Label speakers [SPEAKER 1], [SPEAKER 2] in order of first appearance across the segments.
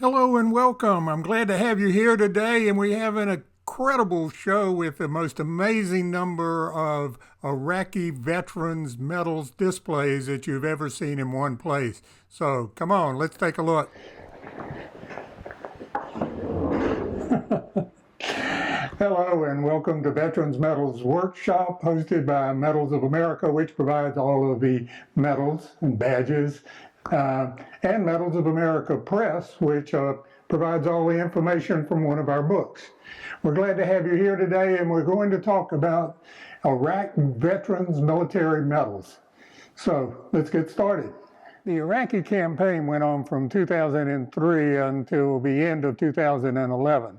[SPEAKER 1] Hello and welcome. I'm glad to have you here today, and we have an incredible show with the most amazing number of Iraqi veterans medals displays that you've ever seen in one place. So come on, let's take a look. Hello and welcome to Veterans Medals Workshop hosted by Medals of America, which provides all of the medals and badges, and Medals of America Press, which provides all the information from one of our books. We're glad to have you here today, and we're going to talk about Iraq Veterans Military Medals. So let's get started. The Iraqi campaign went on from 2003 until the end of 2011.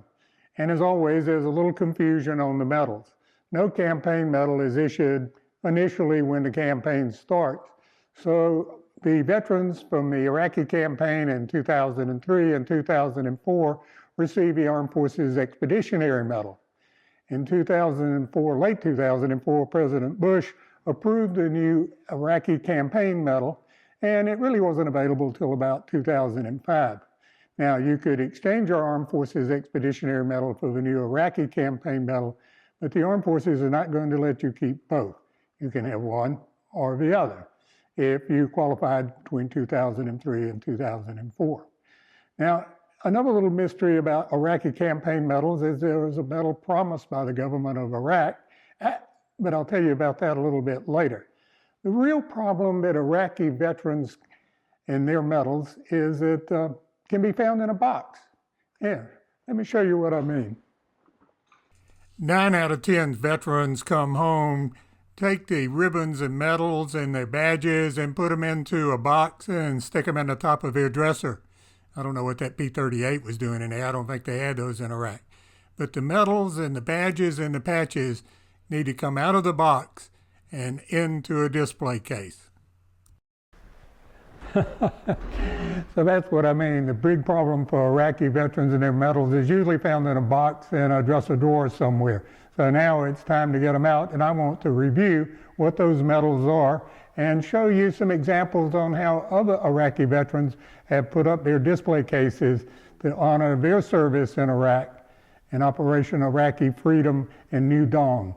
[SPEAKER 1] And as always, there's a little confusion on the medals. No campaign medal is issued initially when the campaign starts. So the veterans from the Iraqi campaign in 2003 and 2004 received the Armed Forces Expeditionary Medal. In 2004, late 2004, President Bush approved the new Iraqi campaign medal, and it really wasn't available till about 2005. Now, you could exchange your Armed Forces Expeditionary Medal for the new Iraqi campaign medal, but the Armed Forces are not going to let you keep both. You can have one or the other if you qualified between 2003 and 2004. Now, another little mystery about Iraqi campaign medals is there was a medal promised by the government of Iraq, but I'll tell you about that a little bit later. The real problem that Iraqi veterans and their medals is that can be found in a box. Yeah, let me show you what I mean. 9 out of 10 veterans come home, take the ribbons and medals and their badges and put them into a box and stick them in the top of their dresser. I don't know what that P-38 was doing in there. I don't think they had those in Iraq. But the medals and the badges and the patches need to come out of the box and into a display case. So that's what I mean. The big problem for Iraqi veterans and their medals is usually found in a box in a dresser drawer somewhere. So now it's time to get them out, and I want to review what those medals are and show you some examples on how other Iraqi veterans have put up their display cases to honor their service in Iraq in Operation Iraqi Freedom and New Dawn.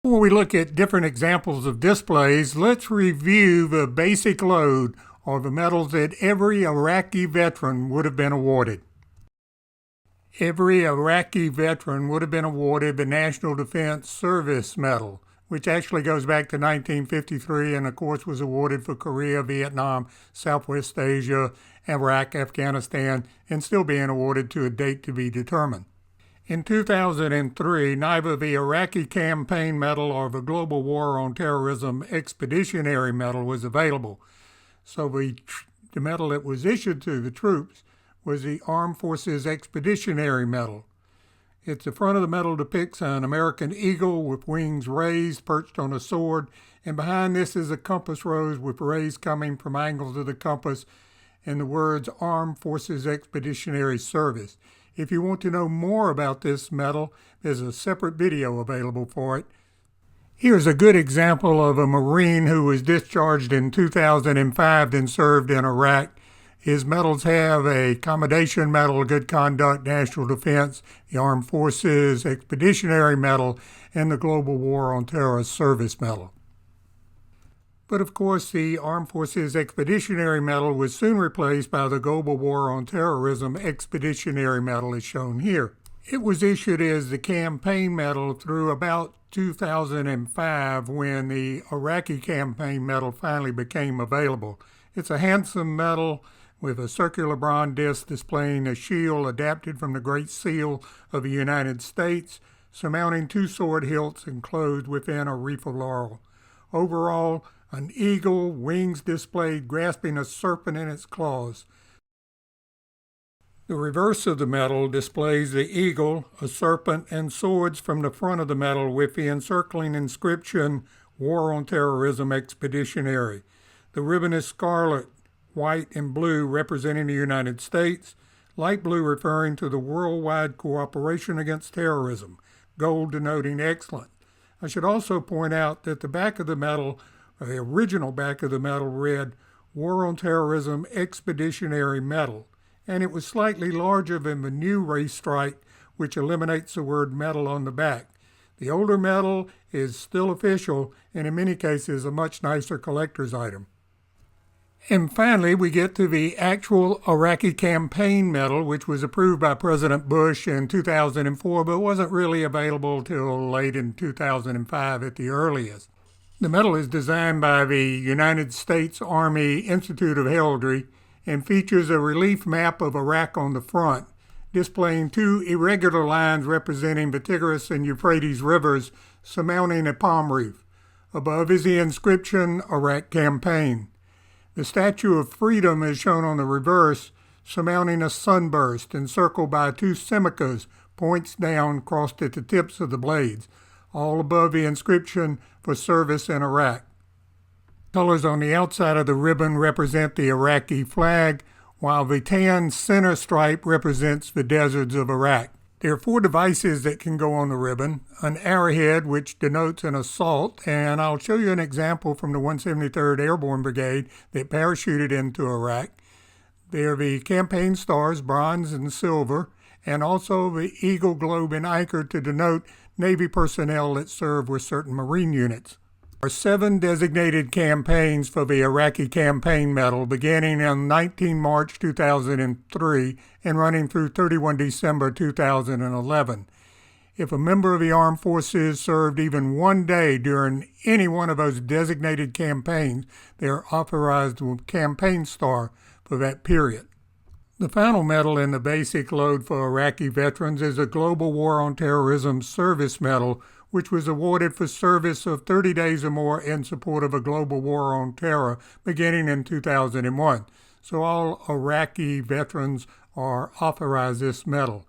[SPEAKER 1] Before we look at different examples of displays, let's review the basic load or the medals that every Iraqi veteran would have been awarded. Every Iraqi veteran would have been awarded the National Defense Service Medal, which actually goes back to 1953 and of course was awarded for Korea, Vietnam, Southwest Asia, Iraq, Afghanistan, and still being awarded to a date to be determined. In 2003, neither the Iraqi Campaign Medal or the Global War on Terrorism Expeditionary Medal was available. So the medal that was issued to the troops was the Armed Forces Expeditionary Medal. The front of the medal depicts an American eagle with wings raised, perched on a sword, and behind this is a compass rose with rays coming from angles of the compass and the words Armed Forces Expeditionary Service. If you want to know more about this medal, there's a separate video available for it. Here's a good example of a Marine who was discharged in 2005 and served in Iraq. His medals have a Commendation Medal, Good Conduct, National Defense, the Armed Forces Expeditionary Medal, and the Global War on Terror Service Medal. But of course, the Armed Forces Expeditionary Medal was soon replaced by the Global War on Terrorism Expeditionary Medal as shown here. It was issued as the campaign medal through about 2005 when the Iraqi campaign medal finally became available. It's a handsome medal with a circular bronze disc displaying a shield adapted from the Great Seal of the United States, surmounting 2 sword hilts enclosed within a wreath of laurel. Overall, an eagle, wings displayed, grasping a serpent in its claws. The reverse of the medal displays the eagle, a serpent, and swords from the front of the medal with the encircling inscription, War on Terrorism Expeditionary. The ribbon is scarlet, white, and blue representing the United States, light blue referring to the worldwide cooperation against terrorism, gold denoting excellent. I should also point out that the back of the medal, the original back of the medal read War on Terrorism Expeditionary Medal, and it was slightly larger than the new race stripe, which eliminates the word medal on the back. The older medal is still official and in many cases a much nicer collector's item. And finally, we get to the actual Iraqi campaign medal, which was approved by President Bush in 2004, but wasn't really available till late in 2005 at the earliest. The medal is designed by the United States Army Institute of Heraldry and features a relief map of Iraq on the front, displaying two irregular lines representing the Tigris and Euphrates rivers surmounting a palm reef. Above is the inscription, Iraq Campaign. The Statue of Freedom is shown on the reverse, surmounting a sunburst encircled by two simicas, points down, crossed at the tips of the blades, all above the inscription for service in Iraq. Colors on the outside of the ribbon represent the Iraqi flag, while the tan center stripe represents the deserts of Iraq. There are 4 devices that can go on the ribbon: an arrowhead, which denotes an assault, and I'll show you an example from the 173rd Airborne Brigade that parachuted into Iraq. There are the campaign stars, bronze and silver, and also the eagle, globe, and anchor to denote Navy personnel that serve with certain Marine units. There are 7 designated campaigns for the Iraqi Campaign Medal, beginning on 19 March 2003 and running through 31 December 2011. If a member of the armed forces served even one day during any one of those designated campaigns, they are authorized with a campaign star for that period. The final medal in the basic load for Iraqi veterans is a Global War on Terrorism Service Medal, which was awarded for service of 30 days or more in support of a global war on terror beginning in 2001. So all Iraqi veterans are authorized this medal.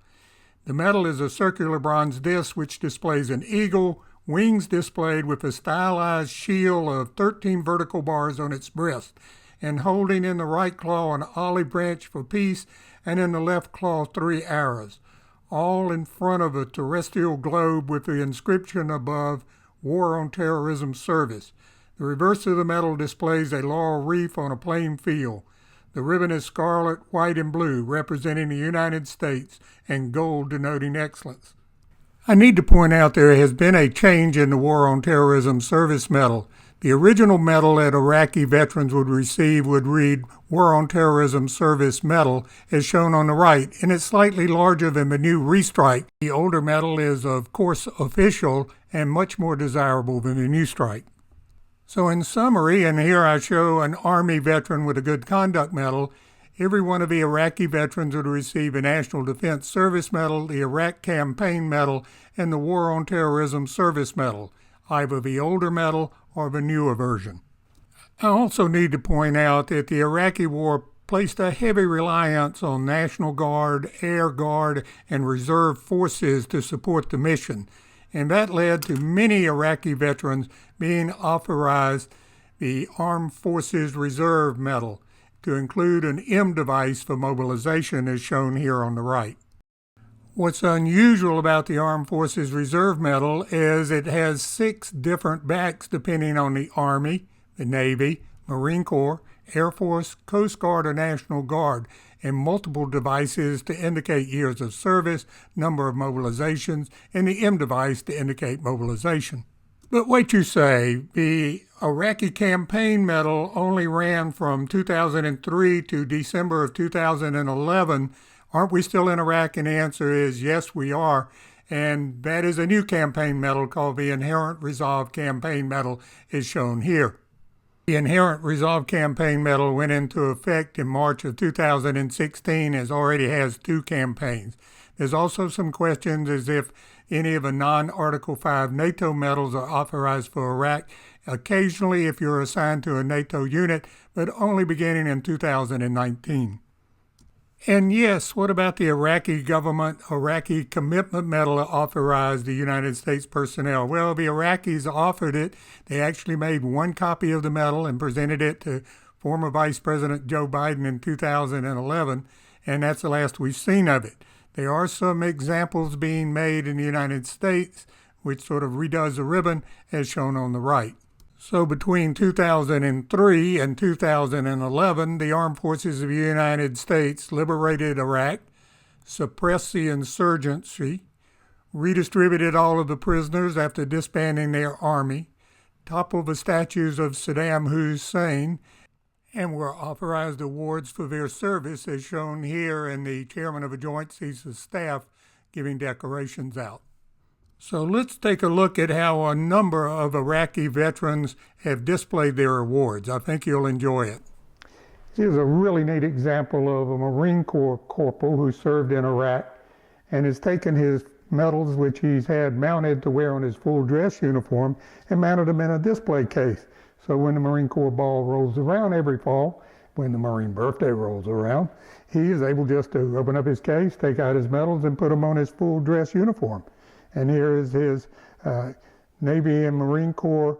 [SPEAKER 1] The medal is a circular bronze disc which displays an eagle, wings displayed with a stylized shield of 13 vertical bars on its breast, and holding in the right claw an olive branch for peace, and in the left claw 3 arrows, all in front of a terrestrial globe with the inscription above, War on Terrorism Service. The reverse of the medal displays a laurel wreath on a plain field. The ribbon is scarlet, white, and blue, representing the United States, and gold denoting excellence. I need to point out there has been a change in the War on Terrorism Service Medal. The original medal that Iraqi veterans would receive would read War on Terrorism Service Medal, as shown on the right, and it's slightly larger than the new restripe. The older medal is, of course, official and much more desirable than the new stripe. So in summary, and here I show an Army veteran with a Good Conduct Medal, every one of the Iraqi veterans would receive a National Defense Service Medal, the Iraq Campaign Medal, and the War on Terrorism Service Medal, either the older medal or the newer version. I also need to point out that the Iraqi War placed a heavy reliance on National Guard, Air Guard, and Reserve forces to support the mission, and that led to many Iraqi veterans being authorized the Armed Forces Reserve Medal, to include an M device for mobilization as shown here on the right. What's unusual about the Armed Forces Reserve Medal is it has 6 different backs depending on the Army, the Navy, Marine Corps, Air Force, Coast Guard, or National Guard, and multiple devices to indicate years of service, number of mobilizations, and the M device to indicate mobilization. But wait, you say, the Iraqi Campaign Medal only ran from 2003 to December of 2011. Aren't we still in Iraq? And the answer is yes, we are. And that is a new campaign medal called the Inherent Resolve Campaign Medal, as shown here. The Inherent Resolve Campaign Medal went into effect in March of 2016, as already has 2 campaigns. There's also some questions as if any of the non-Article 5 NATO medals are authorized for Iraq, occasionally if you're assigned to a NATO unit, but only beginning in 2019. And yes, what about the Iraqi government Iraqi Commitment Medal authorized the United States personnel? Well, the Iraqis offered it. They actually made 1 copy of the medal and presented it to former Vice President Joe Biden in 2011, and that's the last we've seen of it. There are some examples being made in the United States, which sort of redoes the ribbon, as shown on the right. So between 2003 and 2011, the Armed Forces of the United States liberated Iraq, suppressed the insurgency, redistributed all of the prisoners after disbanding their army, toppled the statues of Saddam Hussein, and were authorized awards for their service, as shown here in the chairman of the Joint Chiefs of Staff giving decorations out. So let's take a look at how a number of Iraqi veterans have displayed their awards. I think you'll enjoy it. Here's a really neat example of a Marine Corps corporal who served in Iraq and has taken his medals, which he's had mounted to wear on his full dress uniform, and mounted them in a display case. So when the Marine Corps ball rolls around every fall, when the Marine birthday rolls around, he is able just to open up his case, take out his medals, and put them on his full dress uniform. And here is his Navy and Marine Corps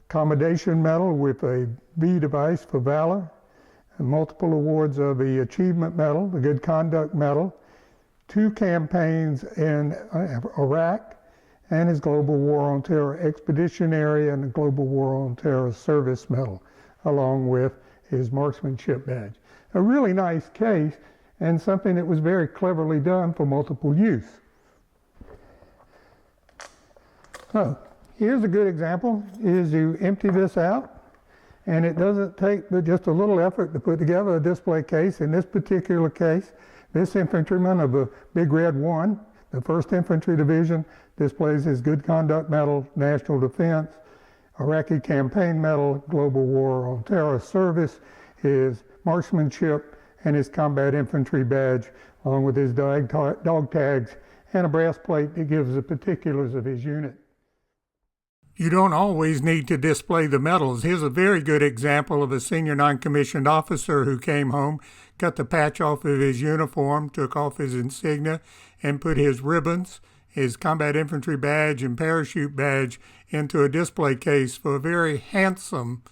[SPEAKER 1] Commendation Medal with a V device for valor, and multiple awards of the Achievement Medal, the Good Conduct Medal, 2 campaigns in Iraq, and his Global War on Terror Expeditionary and the Global War on Terror Service Medal, along with his marksmanship badge. A really nice case, and something that was very cleverly done for multiple use. So here's a good example, is you empty this out, and it doesn't take but just a little effort to put together a display case. In this particular case, this infantryman of the Big Red 1, the 1st Infantry Division, displays his Good Conduct Medal, National Defense, Iraqi Campaign Medal, Global War on Terror Service, his marksmanship, and his Combat Infantry Badge, along with his dog tags and a brass plate that gives the particulars of his unit. You don't always need to display the medals. Here's a very good example of a senior non-commissioned officer who came home, cut the patch off of his uniform, took off his insignia, and put his ribbons, his combat infantry badge, and parachute badge into a display case for a very handsome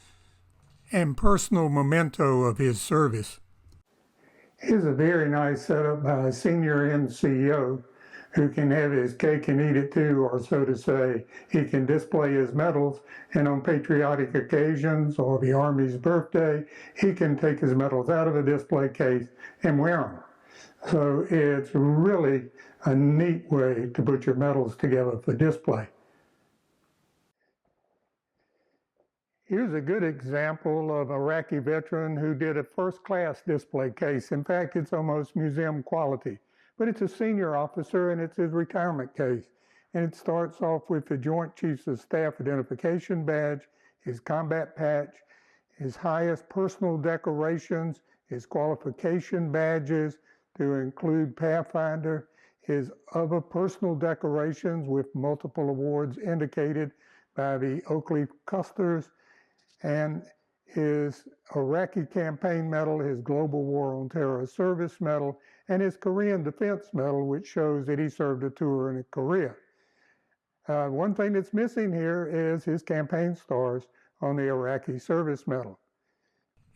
[SPEAKER 1] and personal memento of his service. Here's a very nice setup by a senior NCO who can have his cake and eat it too, or so to say. He can display his medals, and on patriotic occasions or the Army's birthday, he can take his medals out of the display case and wear them. So it's really a neat way to put your medals together for display. Here's a good example of an Iraqi veteran who did a first-class display case. In fact, it's almost museum quality. But it's a senior officer, and it's his retirement case. And it starts off with the Joint Chiefs of Staff identification badge, his combat patch, his highest personal decorations, his qualification badges to include Pathfinder, his other personal decorations with multiple awards indicated by the Oakley Custers, and his Iraqi Campaign Medal, his Global War on Terror Service Medal, and his Korean Defense Medal, which shows that he served a tour in Korea. One thing that's missing here is his campaign stars on the Iraqi Service Medal.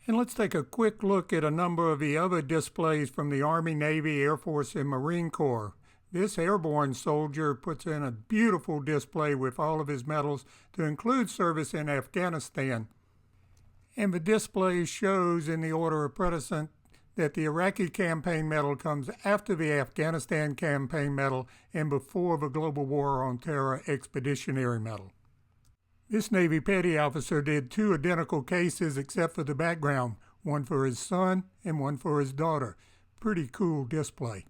[SPEAKER 1] And let's take a quick look at a number of the other displays from the Army, Navy, Air Force, and Marine Corps. This airborne soldier puts in a beautiful display with all of his medals to include service in Afghanistan. And the display shows in the order of precedence that the Iraqi Campaign Medal comes after the Afghanistan Campaign Medal and before the Global War on Terror Expeditionary Medal. This Navy petty officer did 2 identical cases except for the background, one for his son and one for his daughter. Pretty cool display.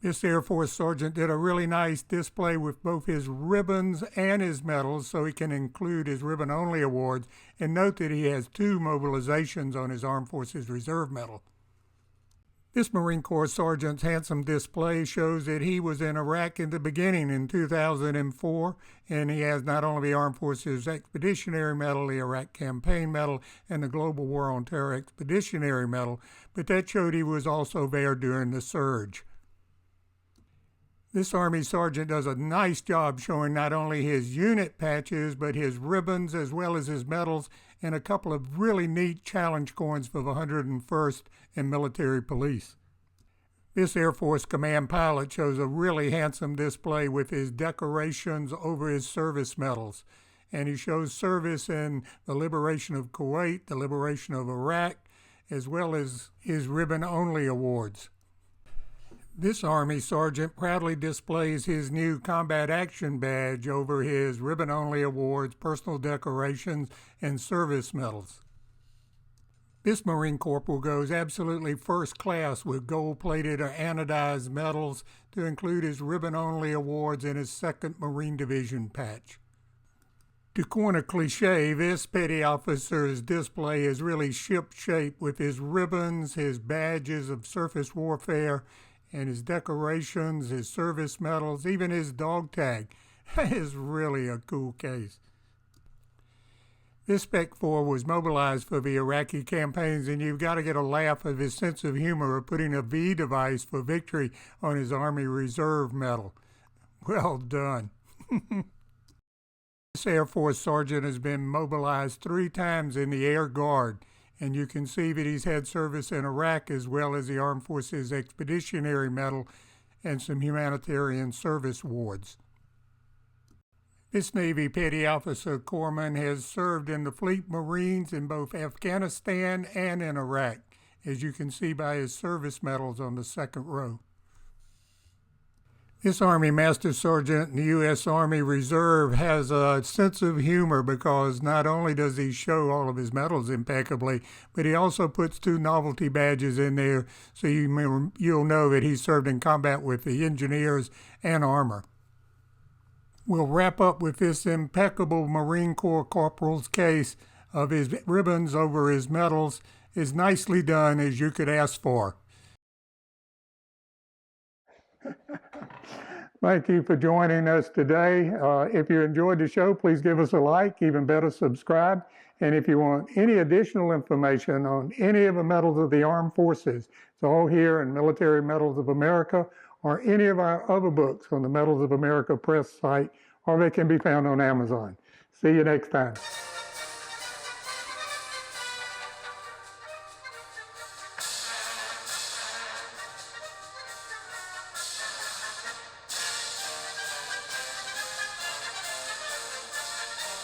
[SPEAKER 1] This Air Force sergeant did a really nice display with both his ribbons and his medals, so he can include his ribbon-only awards, and note that he has 2 mobilizations on his Armed Forces Reserve Medal. This Marine Corps sergeant's handsome display shows that he was in Iraq in the beginning in 2004, and he has not only the Armed Forces Expeditionary Medal, the Iraq Campaign Medal, and the Global War on Terror Expeditionary Medal, but that showed he was also there during the surge. This Army sergeant does a nice job showing not only his unit patches, but his ribbons as well as his medals, and a couple of really neat challenge coins for the 101st and Military Police. This Air Force Command pilot shows a really handsome display with his decorations over his service medals. and he shows service in the liberation of Kuwait, the liberation of Iraq, as well as his ribbon-only awards. This Army sergeant proudly displays his new Combat Action Badge over his ribbon-only awards, personal decorations, and service medals. This Marine Corporal goes absolutely first class with gold-plated or anodized medals to include his ribbon-only awards and his 2nd Marine Division patch. To coin a cliche, this petty officer's display is really ship-shape with his ribbons, his badges of surface warfare, and his decorations, his service medals, even his dog tag. That is really a cool case. This Spec 4 was mobilized for the Iraqi campaigns, and you've got to get a laugh at his sense of humor of putting a V device for victory on his Army Reserve medal. Well done. This Air Force sergeant has been mobilized 3 times in the Air Guard, and you can see that he's had service in Iraq as well as the Armed Forces Expeditionary Medal and some humanitarian service awards. This Navy Petty Officer Corpsman has served in the Fleet Marines in both Afghanistan and in Iraq, as you can see by his service medals on the 2nd row. This Army Master Sergeant in the U.S. Army Reserve has a sense of humor because not only does he show all of his medals impeccably, but he also puts 2 novelty badges in there so you'll know that he served in combat with the engineers and armor. We'll wrap up with this impeccable Marine Corps Corporal's case of his ribbons over his medals is nicely done as you could ask for. Thank you for joining us today. If you enjoyed the show, please give us a like, even better, subscribe. And if you want any additional information on any of the medals of the Armed Forces, it's all here in Military Medals of America or any of our other books on the Medals of America Press site, or they can be found on Amazon. See you next time.